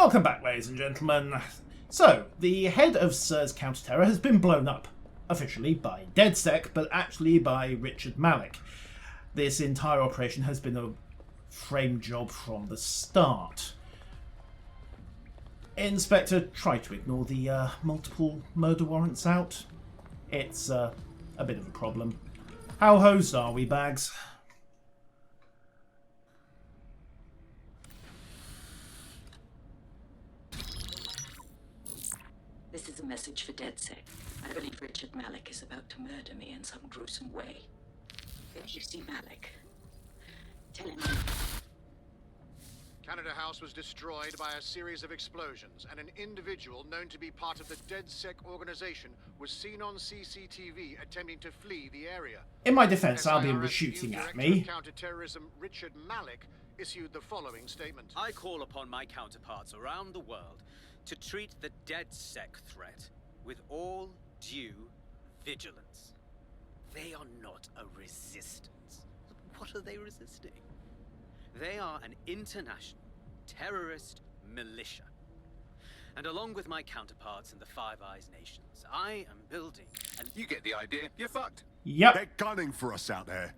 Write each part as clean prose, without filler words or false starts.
Welcome back, ladies and gentlemen. So, the head of SIR's counter-terror has been blown up, officially by DedSec, but actually by Richard Malik. This entire operation has been a frame job from the start. Inspector, try to ignore the multiple murder warrants out. It's a bit of a problem. How hosed are we, Bags? This is a message for DedSec. I believe Richard Malik is about to murder me in some gruesome way. If you see Malik, tell him. Canada House was destroyed by a series of explosions, and an individual known to be part of the DedSec organization was seen on CCTV attempting to flee the area. In my defense, Albion was shooting at me. Counter-terrorism Richard Malik issued the following statement. I call upon my counterparts around the world to treat the DedSec threat with all due vigilance. They are not a resistance. What are they resisting? They are an international terrorist militia. And along with my counterparts in the Five Eyes nations, I am building and you get the idea. You're fucked. Yep. They're gunning for us out there.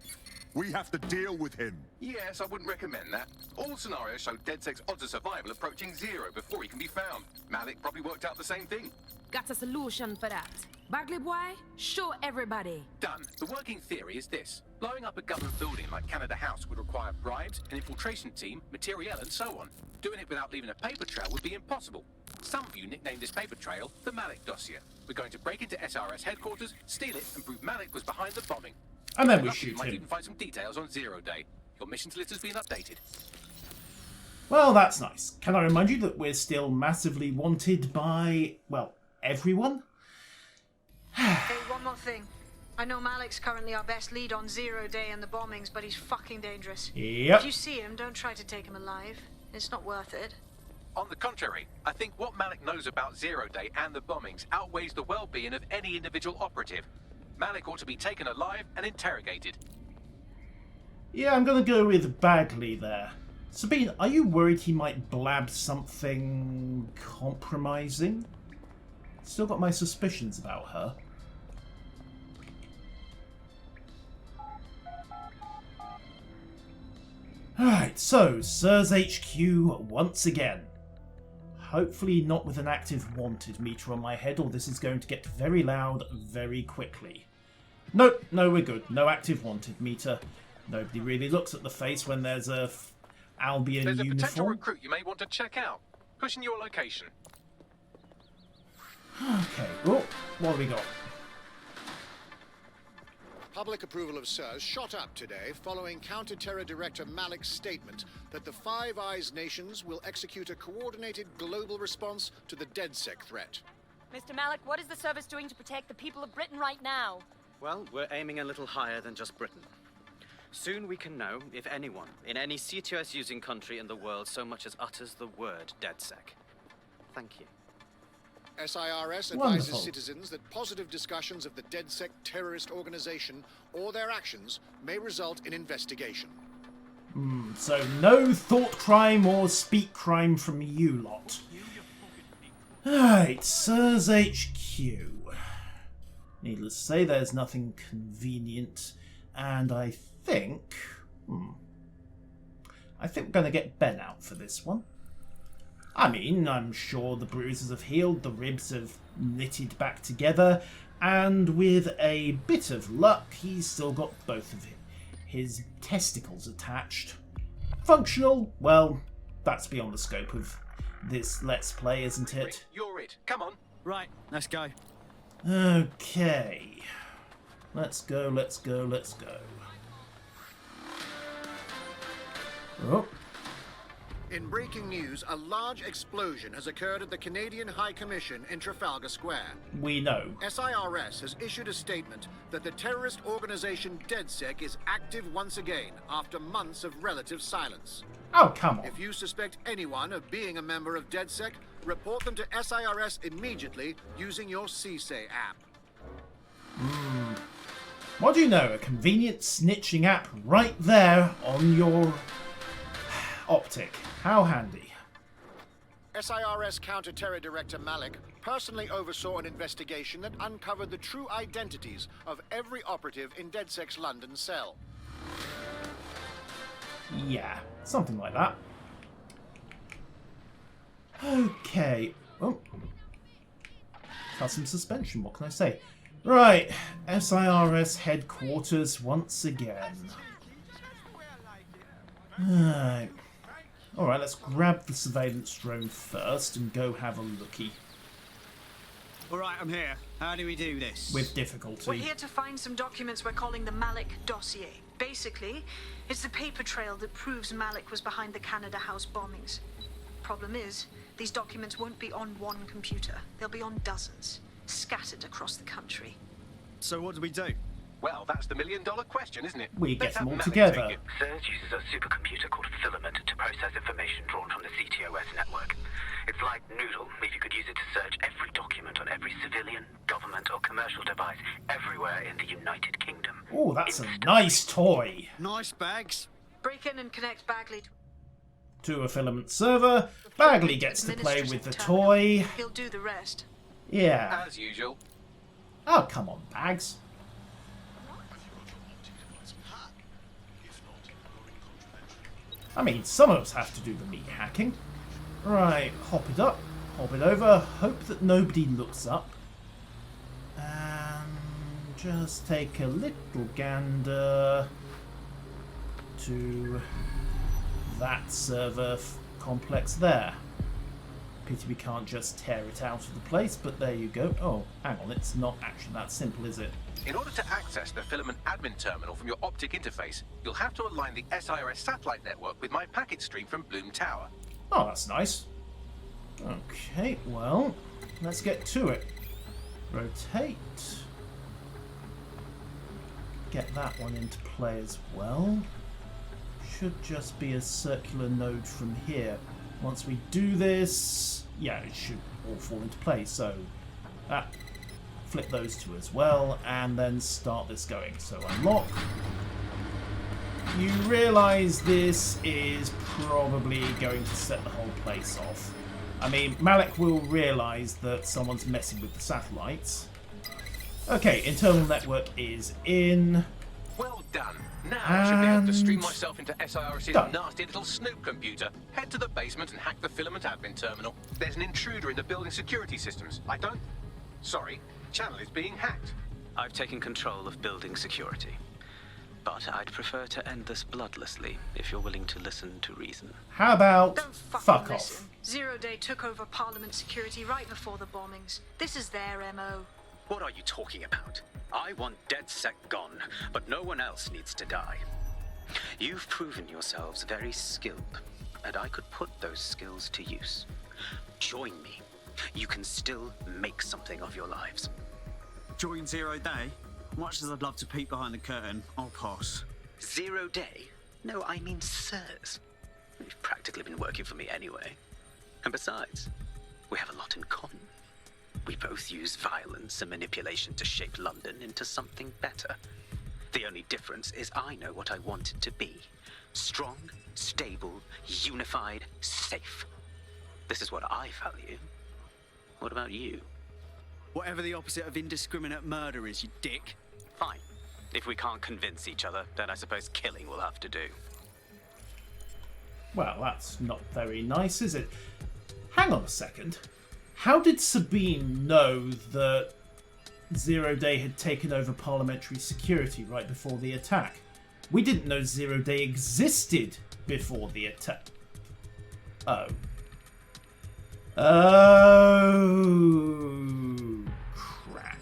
We have to deal with him. Yes, I wouldn't recommend that. All scenarios show DedSec's odds of survival approaching 0 before he can be found. Malik probably worked out the same thing. Got a solution for that. Bagley boy, show everybody. Done. The working theory is this. Blowing up a government building like Canada House would require bribes, an infiltration team, materiel, and so on. Doing it without leaving a paper trail would be impossible. Some of you nicknamed this paper trail the Malik dossier. We're going to break into SRS headquarters, steal it, and prove Malik was behind the bombing. And then we You shoot might him. even find some details on 0 Day. Your missions list has been updated. Well, that's nice. Can I remind you that we're still massively wanted by, well, everyone? Hey, one more thing. I know Malik's currently our best lead on 0 Day and the bombings, but he's fucking dangerous. Yep. If you see him, don't try to take him alive. It's not worth it. On the contrary, I think what Malik knows about 0 Day and the bombings outweighs the well-being of any individual operative. Malik ought to be taken alive and interrogated. Yeah, I'm gonna go with Bagley there. Sabine, are you worried he might blab something compromising? Still got my suspicions about her. Alright, so, SIR's HQ once again. Hopefully not with an active wanted meter on my head, or this is going to get very loud very quickly. Nope, no, we're good. No active wanted meter. Nobody really looks at the face when there's a Albion There's a potential uniform. recruit you may want to check out. Pushing your location. Okay, oh, what have we got? Public approval of SIRS shot up today following Counter-Terror Director Malik's statement that the Five Eyes nations will execute a coordinated global response to the DedSec threat. Mr. Malik, what is the service doing to protect the people of Britain right now? well, we're aiming a little higher than just Britain. Soon we can know if anyone in any CTOS-using country in the world so much as utters the word DedSec. Thank you. SIRS advises Wonderful. citizens that positive discussions of the DedSec terrorist organization or their actions may result in investigation. So no thought crime or speak crime from you lot. Alright, SIRS HQ. Needless to say, there's nothing convenient, and I think we're going to get Ben out for this one. I mean, I'm sure the bruises have healed, the ribs have knitted back together, and with a bit of luck, he's still got both of his testicles attached. Functional? Well, that's beyond the scope of this Let's Play, isn't it? You're it. Come on. Right, let's go. Okay. Let's go, let's go, let's go. Oh. In breaking news, a large explosion has occurred at the Canadian High Commission in Trafalgar Square. We know. SIRS has issued a statement that the terrorist organization DedSec is active once again after months of relative silence. Oh, come on. If you suspect anyone of being a member of DedSec, report them to SIRS immediately using your CSAY app. What do you know? A convenient snitching app right there on your optic. How handy. SIRS Counter-Terror Director Malik personally oversaw an investigation that uncovered the true identities of every operative in DedSec's London cell. Yeah, something like that. Okay. Oh. Had some suspension, what can I say? Right, SIRS headquarters once again. Alright. Alright, let's grab the surveillance drone first and go have a looky. Alright, I'm here. How do we do this? With difficulty. We're here to find some documents we're calling the Malik dossier. Basically, it's the paper trail that proves Malik was behind the Canada House bombings. Problem is, these documents won't be on one computer. They'll be on dozens, scattered across the country. So what do we do? Well, that's the million-dollar question, isn't it? We get Let's them have all Malik together. take it. SIRS uses a supercomputer called FILAMENT to process information drawn from the CTOS network. It's like Noodle, if you could use it to search every document on every civilian, government or commercial device everywhere in the United Kingdom. Oh, that's a nice toy. Nice bags. Break in and connect Bagley To a filament server. Bagley gets to play with the toy. He'll do the rest. Yeah. As usual. Oh, come on, Bags. I mean, some of us have to do the meat hacking. Right, hop it up, hop it over, hope that nobody looks up. And just take a little gander to that server complex there. Pity we can't just tear it out of the place, but there you go. Oh, hang on, it's not actually that simple, is it? In order to access the Filament admin terminal from your optic interface, you'll have to align the SIRS satellite network with my packet stream from Bloom Tower. Oh, that's nice. Okay, well, let's get to it. Rotate. Get that one into play as well. Should just be a circular node from here. Once we do this, yeah, it should all fall into place. So, flip those two as well, and then start this going. So unlock. You realise this is probably going to set the whole place off. I mean, Malik will realise that someone's messing with the satellites. Okay, internal network is in. Well done. Now I should be able to stream myself into SIRS's nasty little snoop computer, head to the basement and hack the Filament admin terminal. There's an intruder in the building security systems. Sorry, channel is being hacked. I've taken control of building security. But I'd prefer to end this bloodlessly, if you're willing to listen to reason. How about Don't fuck listen. off? Zero Day took over Parliament security right before the bombings. This is their MO. What are you talking about? I want DedSec gone, but no one else needs to die. You've proven yourselves very skilled, and I could put those skills to use. Join me. You can still make something of your lives. Join Zero Day? Much as I'd love to peek behind the curtain, I'll pass. 0 Day? No, I mean SIRS. You've practically been working for me anyway. And besides, we have a lot in common. We both use violence and manipulation to shape London into something better. The only difference is I know what I want it to be. Strong, stable, unified, safe. This is what I value. What about you? Whatever the opposite of indiscriminate murder is, you dick. Fine. If we can't convince each other, then I suppose killing will have to do. Well, that's not very nice, is it? Hang on a second. How did Sabine know that 0 Day had taken over parliamentary security right before the attack? We didn't know 0 Day existed before the attack. Oh. Oh, crap.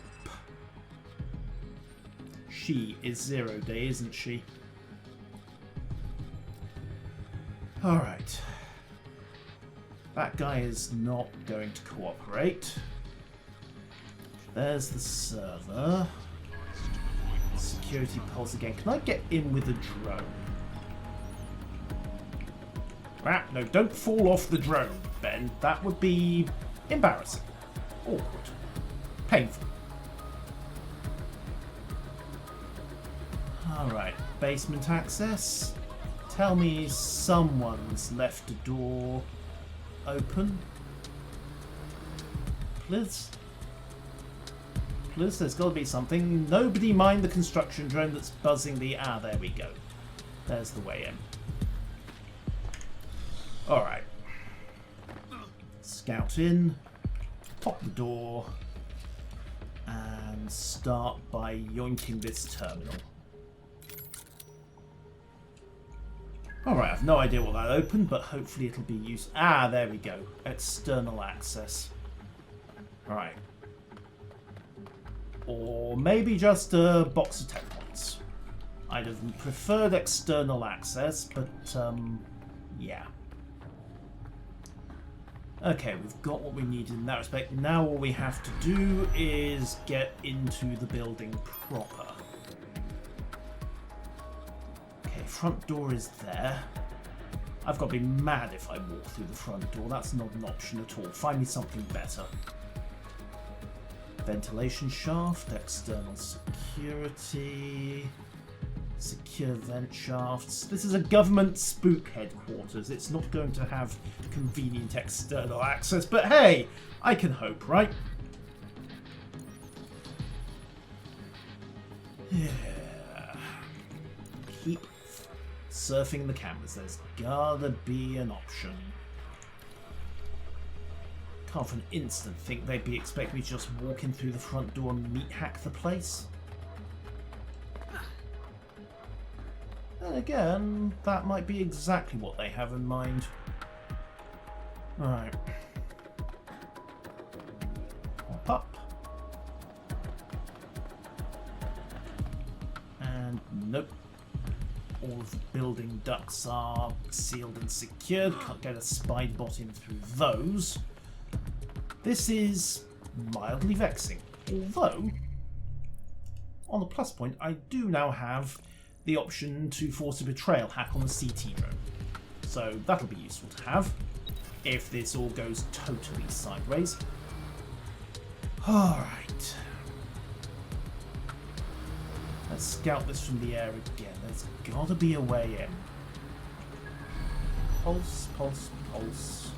She is 0 Day, isn't she? Alright. That guy is not going to cooperate. There's the server. Security pulse again. Can I get in with a drone? Ah, no, don't fall off the drone, Ben. That would be embarrassing. Awkward. Painful. Alright, basement access. Tell me someone's left a door open. Please? Please, there's got to be something. Nobody mind the construction drone that's buzzing the... Ah, there we go. There's the way in. Alright. Scout in. Pop the door. And start by yoinking this terminal. Alright, I've no idea what that opened, but hopefully it'll be used. Ah, there we go. External access. Alright. Or maybe just a box of tech points. I'd have preferred external access, but, yeah. Okay, we've got what we need in that respect. Now all we have to do is get into the building proper. Okay, front door is there. I've got to be mad if I walk through the front door. That's not an option at all. Find me something better. Ventilation shaft, external security, secure vent shafts. This is a government spook headquarters. It's not going to have convenient external access, but hey, I can hope, right? Yeah. Keep surfing the cameras. There's gotta be an option. Can't for an instant think they'd be expecting me to just walk in through the front door and meat hack the place. Then again, that might be exactly what they have in mind. Alright. Hop up. And nope. All of the building ducts are sealed and secured. Can't get a spy bot in through those. This is mildly vexing, although, on the plus point, I do now have the option to force a betrayal hack on the CT drone. So that'll be useful to have, if this all goes totally sideways. Alright. Let's scout this from the air again. There's gotta be a way in. Pulse, pulse, pulse.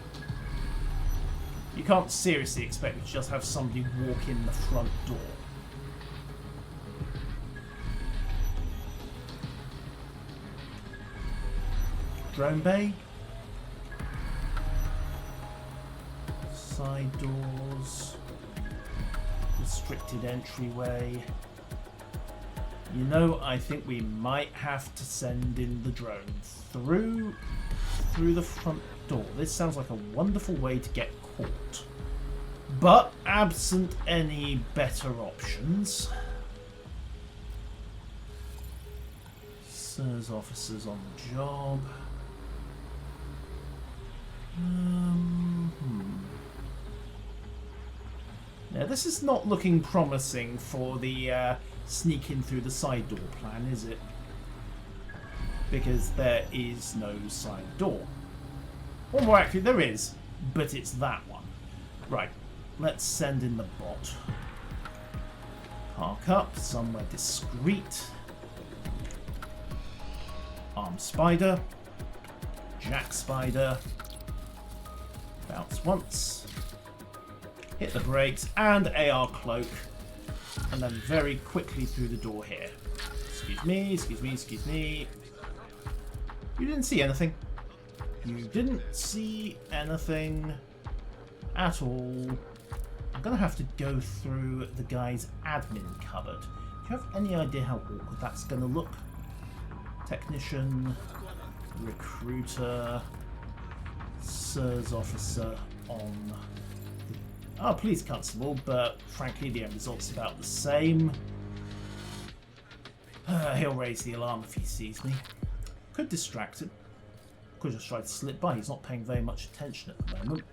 You can't seriously expect me to just have somebody walk in the front door. Drone bay. Side doors. Restricted entryway. You know, I think we might have to send in the drone through the front door. This sounds like a wonderful way to get caught. But absent any better options. Sirs officers on the job. Yeah, this is not looking promising for the sneak in through the side door plan, is it? Because there is no side door. Or more accurately, there is, but it's that one. Right, let's send in the bot. Park up somewhere discreet. Arm spider. Jack spider. Bounce once. Hit the brakes and AR cloak. And then very quickly through the door here. Excuse me, excuse me, excuse me. You didn't see anything. You didn't see anything at all. I'm going to have to go through the guy's admin cupboard. Do you have any idea how awkward that's going to look? Technician, recruiter, Sirs officer on the... Oh, police constable, but frankly the end result's about the same. He'll raise the alarm if he sees me. Could distract him. Could just try to slip by. He's not paying very much attention at the moment.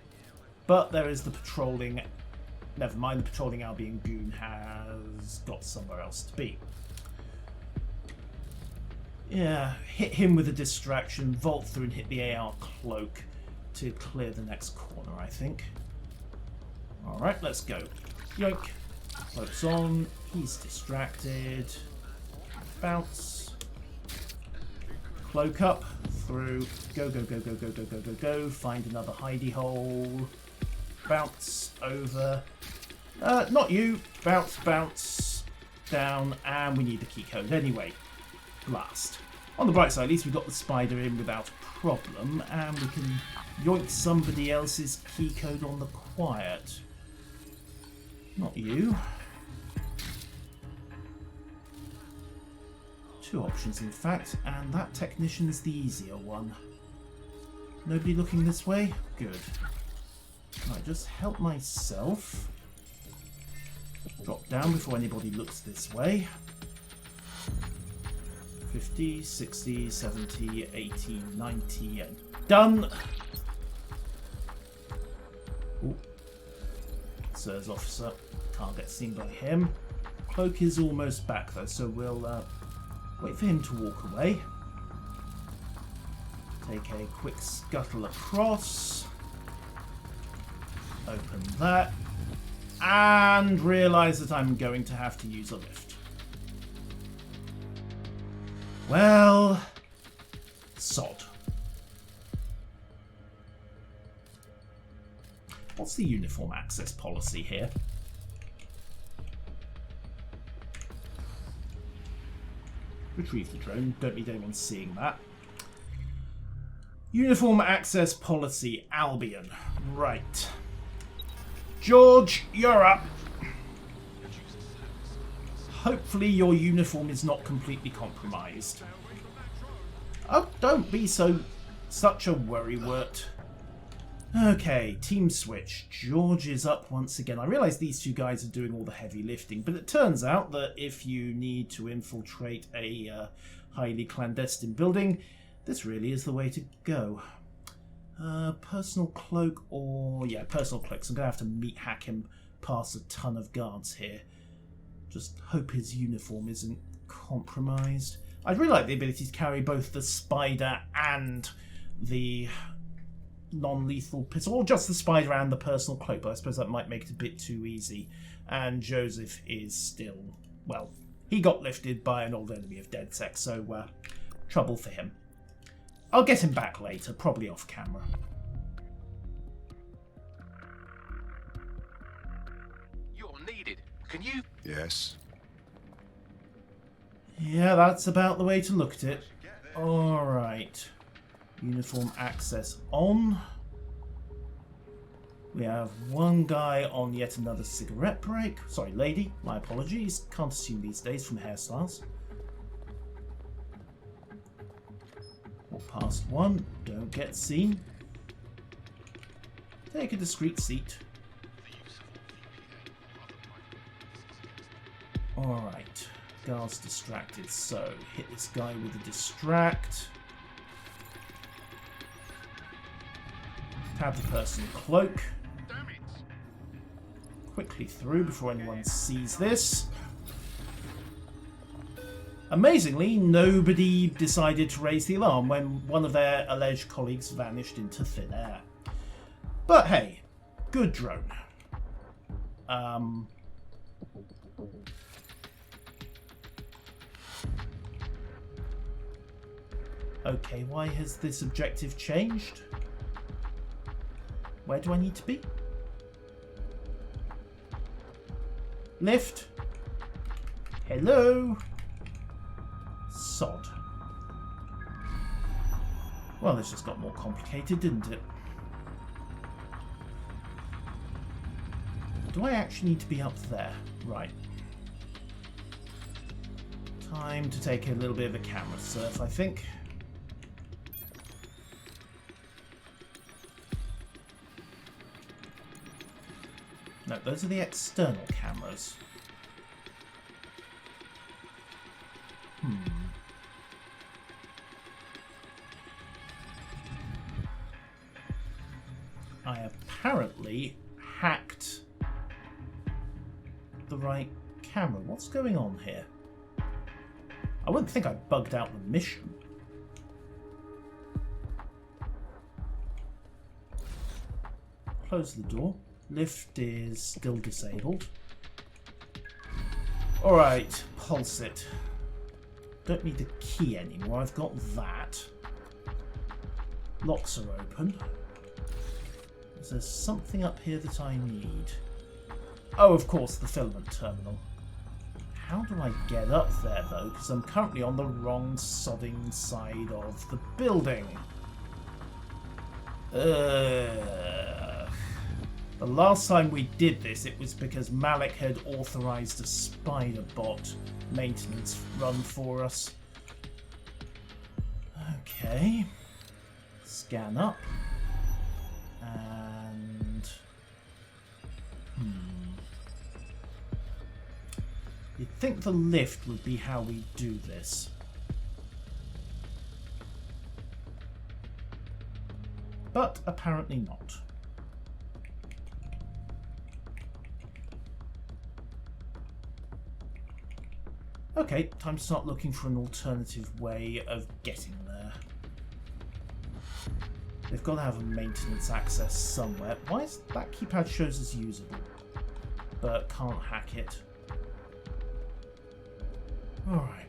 But there is the patrolling... Never mind, the patrolling Albion goon has got somewhere else to be. Yeah, hit him with a distraction, vault through and hit the AR cloak to clear the next corner, I think. Alright, let's go. Yoink. Cloak's on. He's distracted. Bounce. Cloak up. Through. Go, go, go, go, go, go, go, go, go. Find another hidey hole. bounce over. Not you. Bounce, bounce, down, and we need the key code anyway. Blast. On the bright side, at least we got the spider in without a problem, and we can yoink somebody else's key code on the quiet. Not you. Two options, in fact, and that technician's the easier one. Nobody looking this way? Good. Right, just help myself. Drop down before anybody looks this way. 50, 60, 70, 80, 90, and done! Ooh. Sirs officer. Can't get seen by him. Cloak is almost back though, so we'll wait for him to walk away. Take a quick scuttle across. Open that. And realise that I'm going to have to use a lift. Well, sod. What's the uniform access policy here? Retrieve the drone. Don't need anyone seeing that. Uniform access policy, Albion. Right. George, you're up. Hopefully your uniform is not completely compromised. Oh, don't be such a worrywart. Okay, team switch. George is up once again. I realise these two guys are doing all the heavy lifting, but it turns out that if you need to infiltrate a highly clandestine building, this really is the way to go. Personal cloak or... yeah, personal cloak. So I'm going to have to meat hack him past a ton of guards here. Just hope his uniform isn't compromised. I'd really like the ability to carry both the spider and the non-lethal pistol, or just the spider and the personal cloak, but I suppose that might make it a bit too easy. And Joseph is still, well, he got lifted by an old enemy of DedSec, so trouble for him. I'll get him back later, probably off camera. You're needed. Can you? Yes. Yeah, that's about the way to look at it. Alright. Uniform access on. We have one guy on yet another cigarette break. Sorry, lady. My apologies. Can't assume these days from hairstyles. Walk past one. Don't get seen. Take a discreet seat. Alright. Guard's distracted, so hit this guy with a distract. Tab the personal cloak. Quickly through before anyone sees this. Amazingly, nobody decided to raise the alarm when one of their alleged colleagues vanished into thin air. But hey, good drone. Okay, why has this objective changed? Where do I need to be? Lift. Hello. Sod. Well, this just got more complicated, didn't it? Do I actually need to be up there? Right. Time to take a little bit of a camera surf, I think. No, those are the external cameras. I apparently hacked the right camera. What's going on here? I wouldn't think I bugged out the mission. Close the door. Lift is still disabled. Alright, pulse it. Don't need the key anymore, I've got that. Locks are open. Is there something up here that I need? Oh, of course, the filament terminal. How do I get up there, though? Because I'm currently on the wrong sodding side of the building. The last time we did this, it was because Malik had authorized a spider bot maintenance run for us. Okay. Scan up. And... You'd think the lift would be how we do this. But apparently not. Okay, time to start looking for an alternative way of getting there. They've got to have a maintenance access somewhere. Why is that keypad shows as usable, but can't hack it? Alright.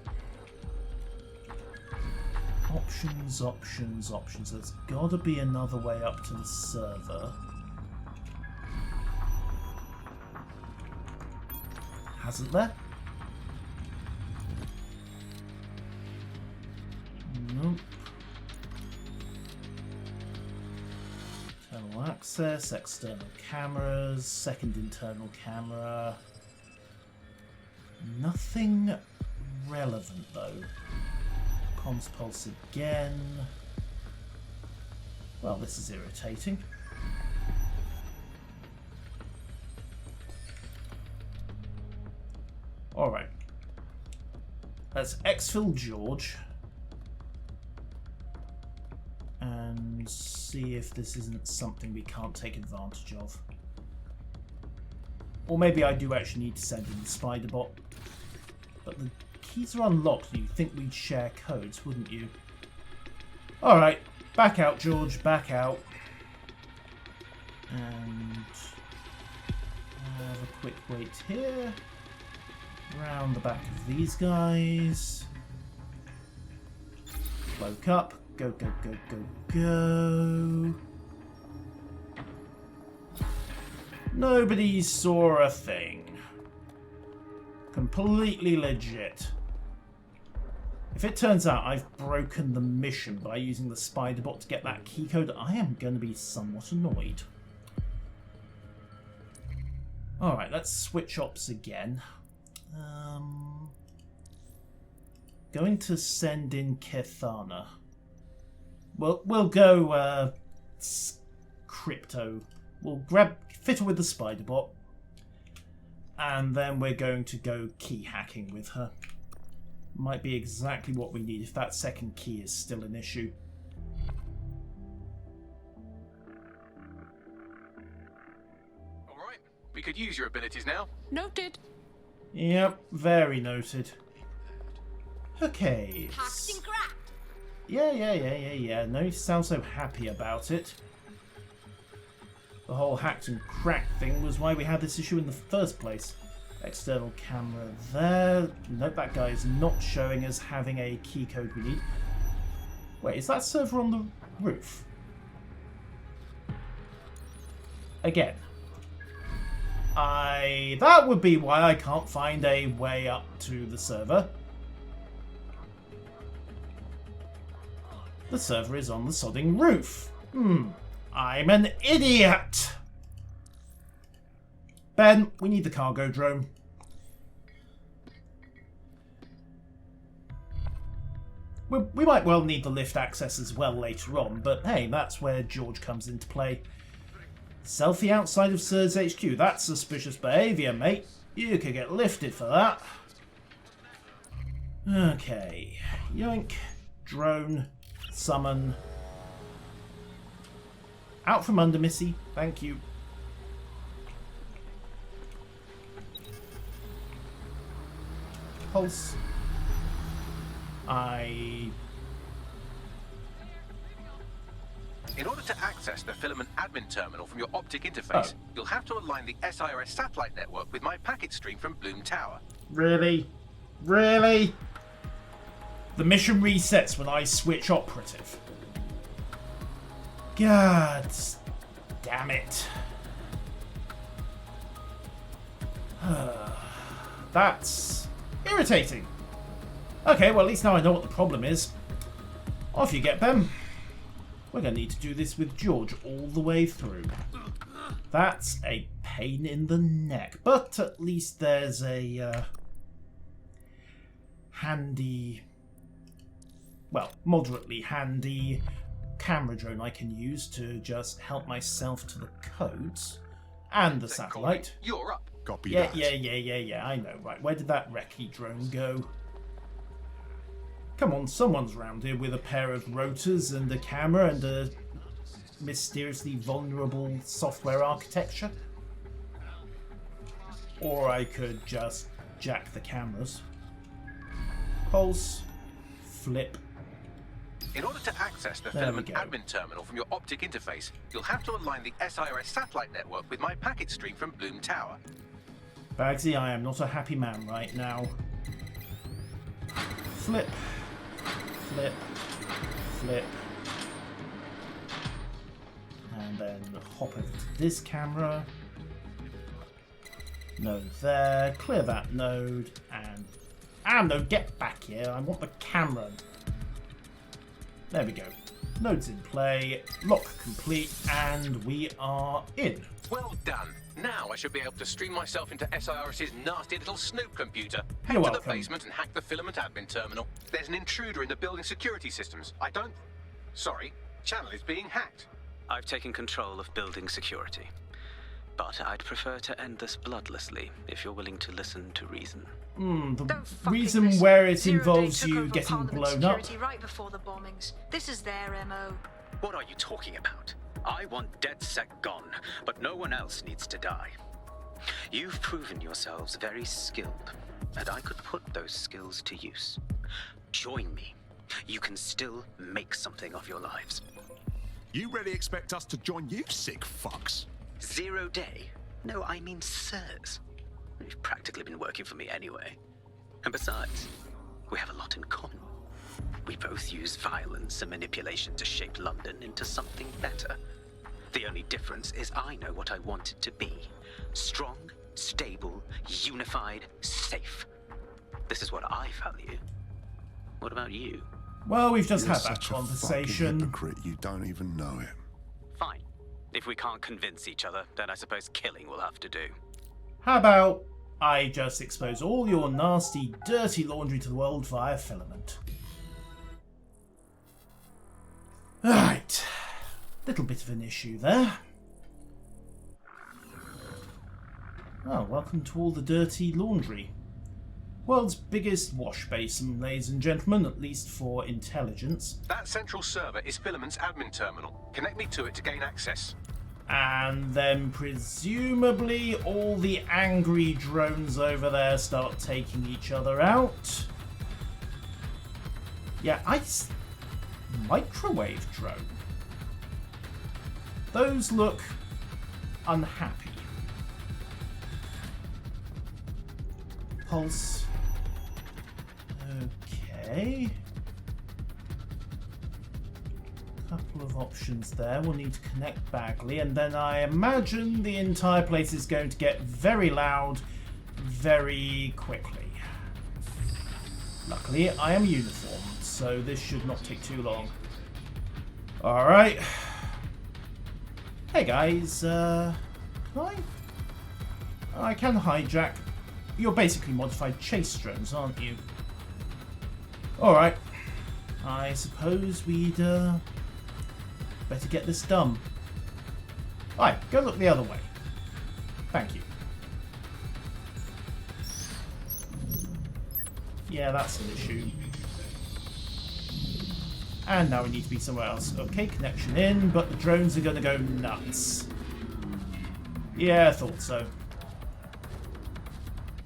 Options, options, options. There's got to be another way up to the server. Hasn't there? Nope. Internal access, external cameras, second internal camera. Nothing relevant though. Comms pulse again. Well, this is irritating. Alright. Let's exfil George. And see if this isn't something we can't take advantage of. Or maybe I do actually need to send in the spider bot. But the keys are unlocked and you'd think we'd share codes, wouldn't you? Alright, back out, George, back out. And have a quick wait here. Round the back of these guys. Cloak up. Go, go, go, go, go. Nobody saw a thing. Completely legit. If it turns out I've broken the mission by using the spider bot to get that key code, I am going to be somewhat annoyed. Alright, let's switch ops again. Going to send in Kethana. We'll go crypto. We'll fit her with the spider bot. And then we're going to go key hacking with her. Might be exactly what we need if that second key is still an issue. Alright, we could use your abilities now. Noted. Yep, very noted. Okay. Hacked and cracked. Yeah. No, you sound so happy about it. The whole hacked and cracked thing was why we had this issue in the first place. External camera there. Nope, that guy is not showing us having a key code we need. Wait, is that server on the roof? Again. That would be why I can't find a way up to the server. The server is on the sodding roof. I'm an idiot! Ben, we need the cargo drone. We might well need the lift access as well later on, but hey, that's where George comes into play. Selfie outside of SIRS HQ. That's suspicious behaviour, mate. You could get lifted for that. Okay. Yoink. Drone. Summon. Out from under, Missy. Thank you. Pulse. In order to access the Filament admin terminal from your optic interface, you'll have to align the SIRS satellite network with my packet stream from Bloom Tower. Really? Really? The mission resets when I switch operative. God. damn it. That's irritating. Okay, well, at least now I know what the problem is. Off you get, Ben. We're going to need to do this with George all the way through. That's a pain in the neck. But at least there's a handy, well, moderately handy camera drone I can use to just help myself to the codes. And the satellite. You're up. Copy Yeah, that. yeah, I know. Right, where did that recce drone go? Come on, someone's round here with a pair of rotors and a camera and a mysteriously vulnerable software architecture. Or I could just jack the cameras. Pulse. Flip. In order to access the Filament admin terminal from your optic interface, you'll have to align the SIRS satellite network with my packet stream from Bloom Tower. Bagsy, I am not a happy man right now. Flip. Flip. Flip. And then hop over to this camera. Node there. Clear that node. And... ah, no, get back here. I want the camera. There we go. Node's in play. Lock complete. And we are in. Well done. Now I should be able to stream myself into SIRS's nasty little snoop computer. Head You're to welcome. the basement and hack the Filament admin terminal. There's an intruder in the building security systems. Sorry, channel is being hacked. I've taken control of building security. But I'd prefer to end this bloodlessly, if you're willing to listen to reason. The reason where it involves you getting blown up. Right before the bombings. This is their MO. What are you talking about? I want DedSec gone, but no one else needs to die. You've proven yourselves very skilled, and I could put those skills to use. Join me. You can still make something of your lives. You really expect us to join you, sick fucks? 0 day? No, I mean sirs. You've practically been working for me anyway. And besides, we have a lot in common. We both use violence and manipulation to shape London into something better. The only difference is I know what I want it to be. Strong, stable, unified, safe. This is what I value. What about you? Well, we've just You're had that such a fucking conversation. hypocrite, you don't even know it. Fine. If we can't convince each other, then I suppose killing will have to do. How about I just expose all your nasty, dirty laundry to the world via Filament? Right. Little bit of an issue there. Oh, welcome to all the dirty laundry. World's biggest wash basin, ladies and gentlemen, at least for intelligence. That central server is Filament's admin terminal. Connect me to it to gain access. And then presumably all the angry drones over there start taking each other out. Yeah, microwave drone. Those look unhappy. Pulse. Okay. Couple of options there. We'll need to connect Bagley, and then I imagine the entire place is going to get very loud very quickly. Luckily, I am uniformed, so this should not take too long. Alright. Hey guys, can I can hijack. You're basically modified chase drones, aren't you? Alright. I suppose we'd better get this done. Right, go look the other way. Thank you. Yeah, that's an issue. And now we need to be somewhere else. Okay, connection in, but the drones are going to go nuts. Yeah, I thought so.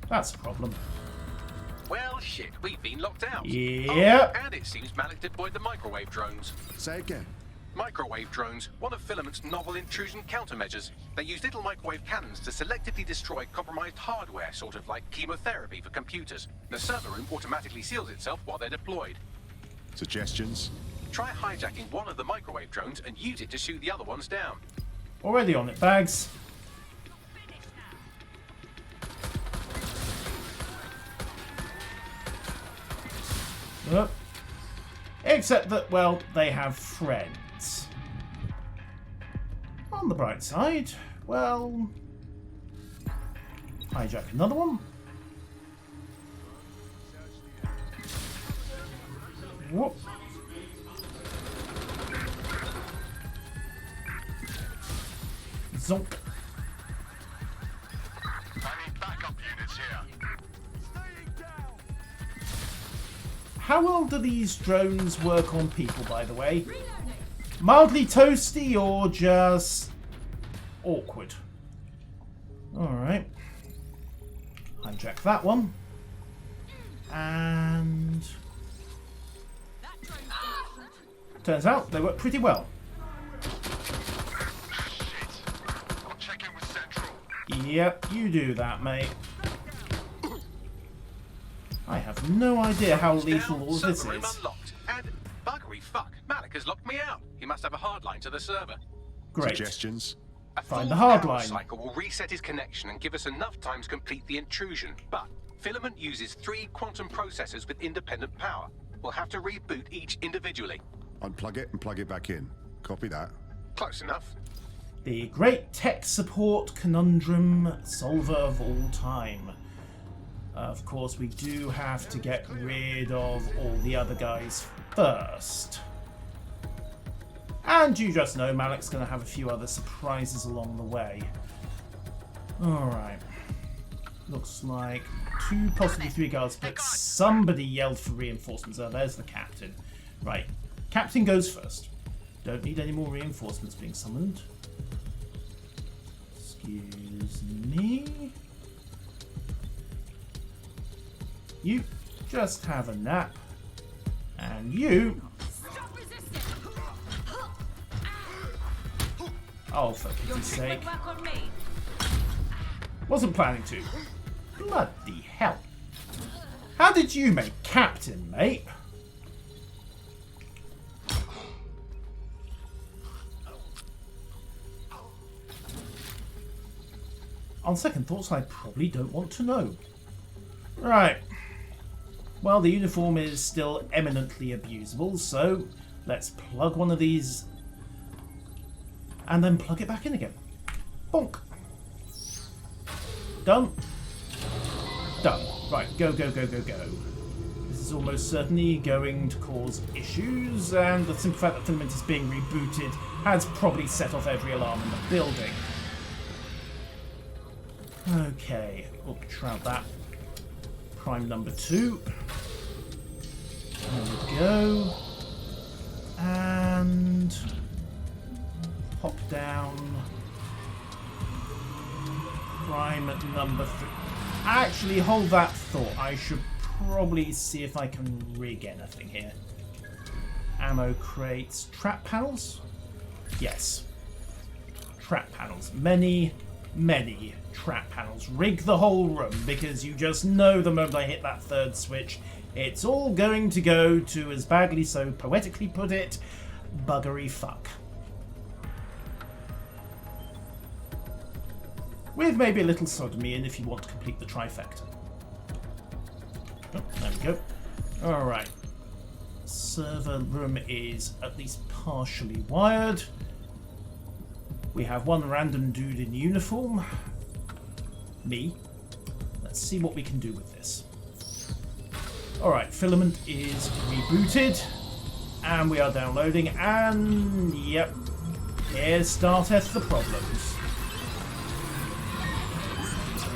That's a problem. Well, shit, we've been locked out. Yep. Oh, and it seems Malik deployed the microwave drones. Say again. Microwave drones, one of Filament's novel intrusion countermeasures. They use little microwave cannons to selectively destroy compromised hardware, sort of like chemotherapy for computers. The server room automatically seals itself while they're deployed. Suggestions? Try hijacking one of the microwave drones and use it to shoot the other ones down. Already on it, Bags. Yep. Except that, well, they have friends. On the bright side, well... hijack another one. Whoop. Zonk. I need backup units here. How well do these drones work on people, by the way? Mildly toasty or just awkward? Alright. Hijack that one. And... turns out they work pretty well. I'll check in with Central. Yep, you do that, mate. I have no idea how lethal all of this is. Unlocked. And buggery fuck, Malik has locked me out. He must have a hard line to the server. Great. Suggestions? A Find full the hard power line. cycle will reset his connection and give us enough time to complete the intrusion. But Filament uses 3 quantum processors with independent power. We'll have to reboot each individually. Unplug it and plug it back in. Copy that. Close enough. The great tech support conundrum solver of all time. Of course, we do have to get rid of all the other guys first. And you just know Malik's going to have a few other surprises along the way. Alright. Looks like 2, possibly 3 guards, but somebody yelled for reinforcements. Oh, there's the captain. Right. Captain goes first. Don't need any more reinforcements being summoned. Excuse me. You just have a nap. And you... oh, for pity's sake. Wasn't planning to. Bloody hell. How did you make captain, mate? On second thoughts, I probably don't want to know. Right. Well, the uniform is still eminently abusable, so let's plug one of these and then plug it back in again. Bonk. Done. Done. Right, go, go, go, go, go. This is almost certainly going to cause issues, and the simple fact that Filament is being rebooted has probably set off every alarm in the building. Okay, up shroud that. Prime number 2. There we go. And pop down. Prime number 3. Actually, hold that thought. I should probably see if I can rig anything here. Ammo crates. Trap panels? Yes. Trap panels. Many, many trap panels. Rig the whole room, because you just know the moment I hit that third switch, it's all going to go to, as Bagley so poetically put it, buggery fuck. With maybe a little sodomy in if you want to complete the trifecta. Oh, there we go. Alright. Server room is at least partially wired. We have one random dude in uniform. Me. Let's see what we can do with this. Alright, Filament is rebooted. And we are downloading. And, yep. Here starteth the problems.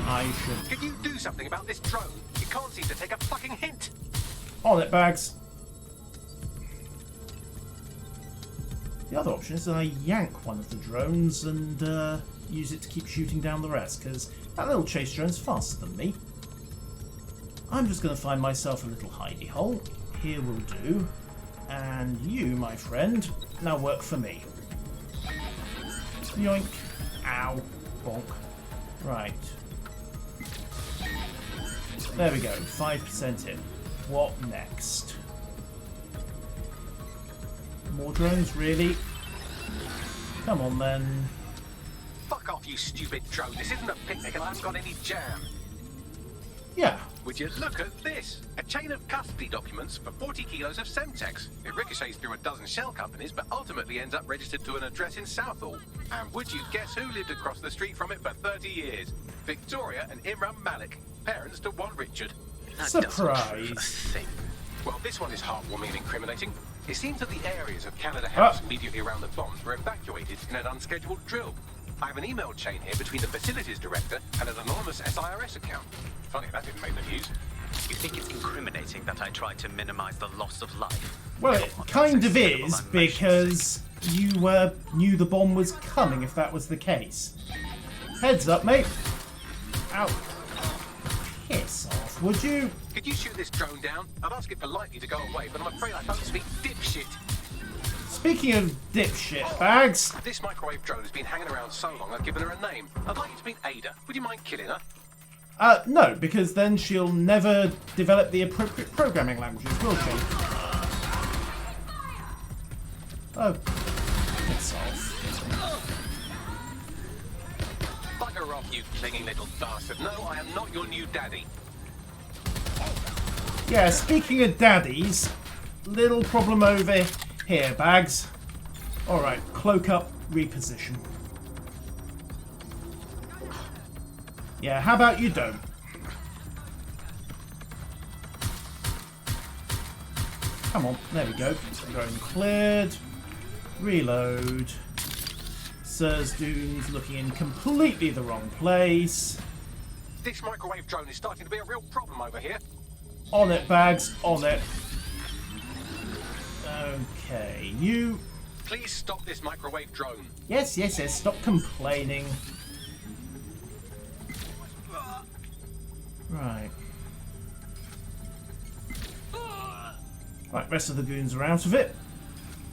I should... Can you do something about this drone? It can't seem to take a fucking hint. On it, Bags. The other option is that I yank one of the drones and use it to keep shooting down the rest, because that little chase drone's faster than me. I'm just going to find myself a little hidey hole. Here will do. And you, my friend, now work for me. Yoink. Ow. Bonk. Right. There we go. 5% in. What next? More drones, really? Come on then. off, you stupid drone. This isn't a picnic and I haven't got any jam. Yeah. Would you look at this? A chain of custody documents for 40 kilos of Semtex. It ricochets through a dozen shell companies, but ultimately ends up registered to an address in Southall. And would you guess who lived across the street from it for 30 years? Victoria and Imran Malik, parents to one Richard. That Surprise. doesn't prove a thing. Well, this one is heartwarming and incriminating. It seems that the areas of Canada House immediately around the bombs were evacuated in an unscheduled drill. I have an email chain here between the facilities director and an anonymous SIRS account. Funny that didn't make the news. You think it's incriminating that I tried to minimize the loss of life? Well, it kind of is, because you knew the bomb was coming if that was the case. Heads up, mate. Ow. Piss off, would you? Could you shoot this drone down? I'd ask it politely to go away, but I'm afraid I don't speak dipshit. Speaking of dipshit bags... This microwave drone has been hanging around so long I've given her a name. I'd like you to meet Ada. Would you mind killing her? No, because then she'll never develop the appropriate programming languages, will she? Oh, piss off. Bugger off, you clinging little bastard. No, I am not your new daddy. Yeah, speaking of daddies, little problem over here, Bags. Alright, cloak up, reposition. Yeah, how about you don't? Come on, there we go. Drone cleared. Reload. Sirs Dunes looking in completely the wrong place. This microwave drone is starting to be a real problem over here. On it, Bags, on it. Okay, you... Please stop this microwave drone. Yes, yes, yes, stop complaining. Right. Right, rest of the goons are out of it.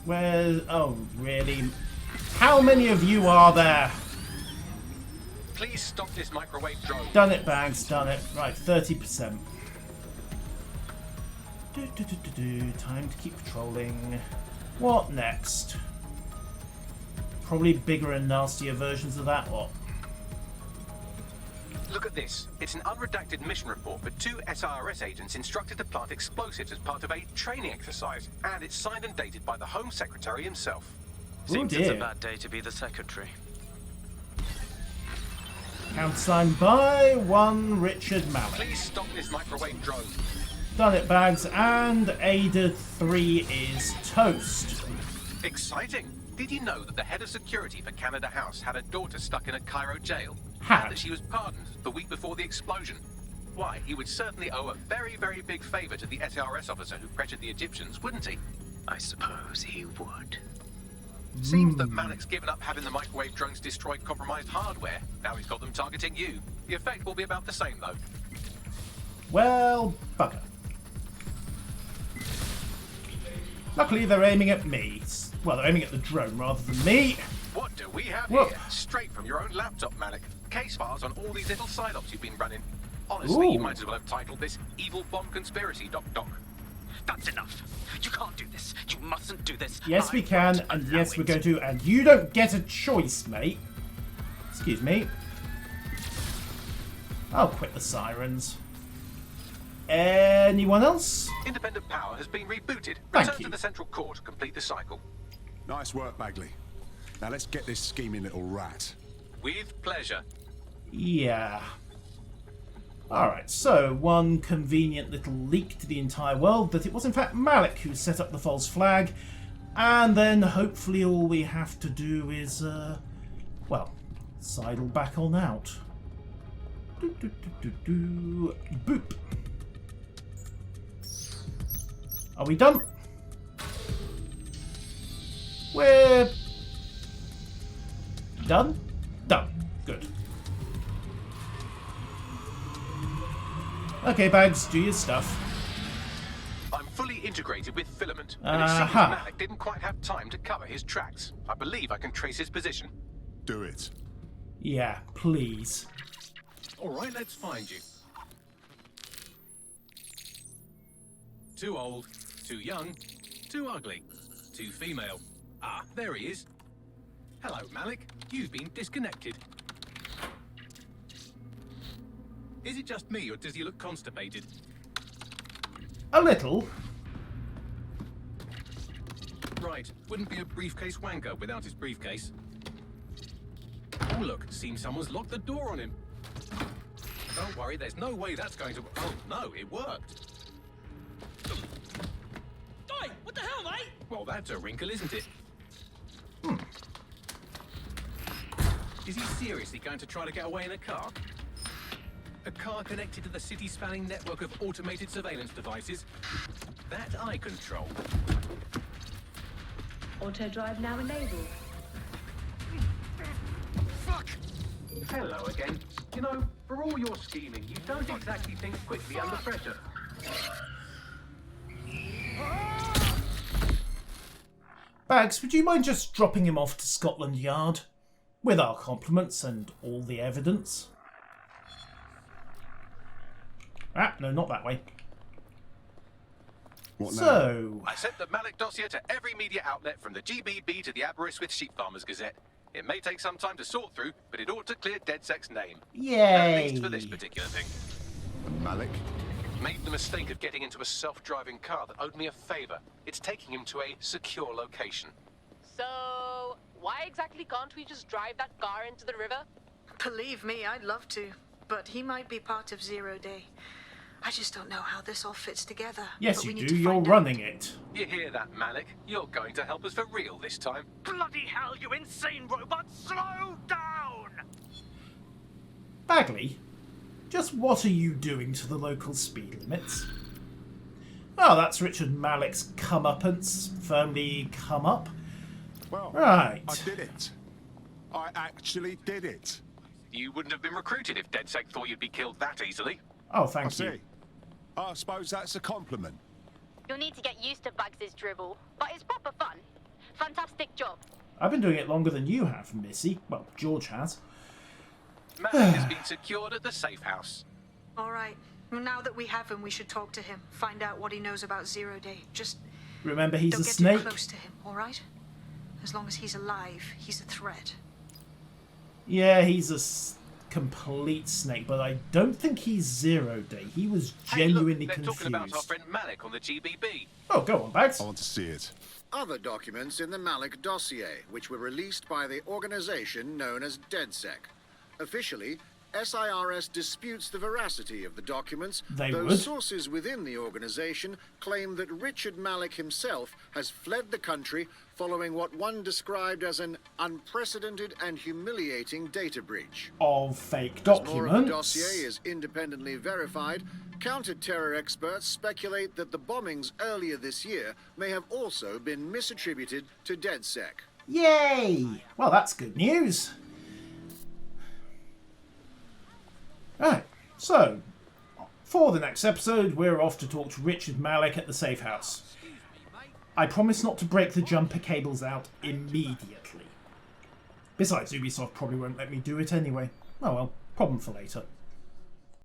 Where... Oh, really? How many of you are there? Please stop this microwave drone. Done it, Bags, done it. Right, 30%. Time to keep patrolling. What next? Probably bigger and nastier versions of that lot. Look at this. It's an unredacted mission report for 2 SIRS agents instructed to plant explosives as part of a training exercise. And it's signed and dated by the Home Secretary himself. Seems it's a bad day to be the Secretary. Countersigned by one Richard Malik. Please stop this microwave drone. Done it, Bags, and Ada 3 is toast. Exciting. Did you know that the head of security for Canada House had a daughter stuck in a Cairo jail? Had? And that she was pardoned the week before the explosion. Why, he would certainly owe a very, very big favour to the SRS officer who pressured the Egyptians, wouldn't he? I suppose he would. Seems that Malik's given up having the microwave drones destroy compromised hardware. Now he's got them targeting you. The effect will be about the same, though. Well, bugger. Luckily, they're aiming at me. Well, they're aiming at the drone rather than me. What do we have Whoa. here? Straight from your own laptop, Malik. Case files on all these little side ops you've been running. Honestly, you might as well have titled this Evil Bomb Conspiracy, Doc. That's enough. You can't do this. You mustn't do this. Yes, we can, and yes, we're going to. And you don't get a choice, mate. Excuse me. I'll quit the sirens. Anyone else? Independent power has been rebooted. Thank Return you. to the central core to complete the cycle. Nice work, Bagley. Now let's get this scheming little rat. With pleasure. Yeah. Alright, so one convenient little leak to the entire world that it was in fact Malik who set up the false flag, and then hopefully all we have to do is, well, sidle back on out. Boop. Are we done? We're done? Done. Good. Okay, Bags, do your stuff. I'm fully integrated with Filament, and it seems Malik didn't quite have time to cover his tracks. I believe I can trace his position. Do it. Yeah, please. All right, let's find you. Too old, too young, too ugly, too female. Ah, there he is. Hello, Malik. You've been disconnected. Is it just me, or does he look constipated? A little. Right, wouldn't be a briefcase wanker without his briefcase. Oh look, seems someone's locked the door on him. Don't worry, there's no way that's going to... Oh no, it worked. Oi, what the hell, mate? Well, that's a wrinkle, isn't it? Is he seriously going to try to get away in a car? A car connected to the city-spanning network of automated surveillance devices? That I control. Auto drive now enabled. Fuck! Hello again. You know, for all your scheming, you don't exactly think quickly under pressure. Bags, would you mind just dropping him off to Scotland Yard? With our compliments and all the evidence. Ah, no, not that way. What so... I sent the Malik dossier to every media outlet from the GBB to the Aberystwyth Sheep Farmers Gazette. It may take some time to sort through, but it ought to clear DedSec's name. Yay! At least for this particular thing. Malik? Made the mistake of getting into a self-driving car that owed me a favour. It's taking him to a secure location. So, why exactly can't we just drive that car into the river? Believe me, I'd love to. But he might be part of Zero Day. I just don't know how this all fits together. Yes, but you we need do. to You're find running it. You hear that, Malik? You're going to help us for real this time. Bloody hell, you insane robot! Slow down! Bagley, just what are you doing to the local speed limits? Oh, that's Richard Malik's comeuppance. Firmly come up. Well, right. I did it. I actually did it. You wouldn't have been recruited if DedSec thought you'd be killed that easily. Oh, thank you. See. I suppose that's a compliment. You'll need to get used to Bugs' dribble, but it's proper fun. Fantastic job. I've been doing it longer than you have, Missy. Well, George has. Malik has been secured at the safe house. All right. Well, now that we have him, we should talk to him. Find out what he knows about Zero Day. Just remember, he's don't a get snake. too close to him, all right? As long as he's alive, he's a threat. Yeah, he's a complete snake, but I don't think he's Zero Day. He was genuinely they're confused. talking about our friend Malik on the GBB. Oh, go on, Bags. I want to see it. Other documents in the Malik dossier, which were released by the organization known as DedSec. Officially, SIRS disputes the veracity of the documents, though sources within the organization claim that Richard Malik himself has fled the country following what one described as an unprecedented and humiliating data breach. Of fake As documents. more of the dossier is independently verified, counter-terror experts speculate that the bombings earlier this year may have also been misattributed to DedSec. Yay! Well, that's good news. Right, so, for the next episode, we're off to talk to Richard Malik at the safe house. I promise not to break the jumper cables out immediately. Besides, Ubisoft probably won't let me do it anyway. Oh well, problem for later.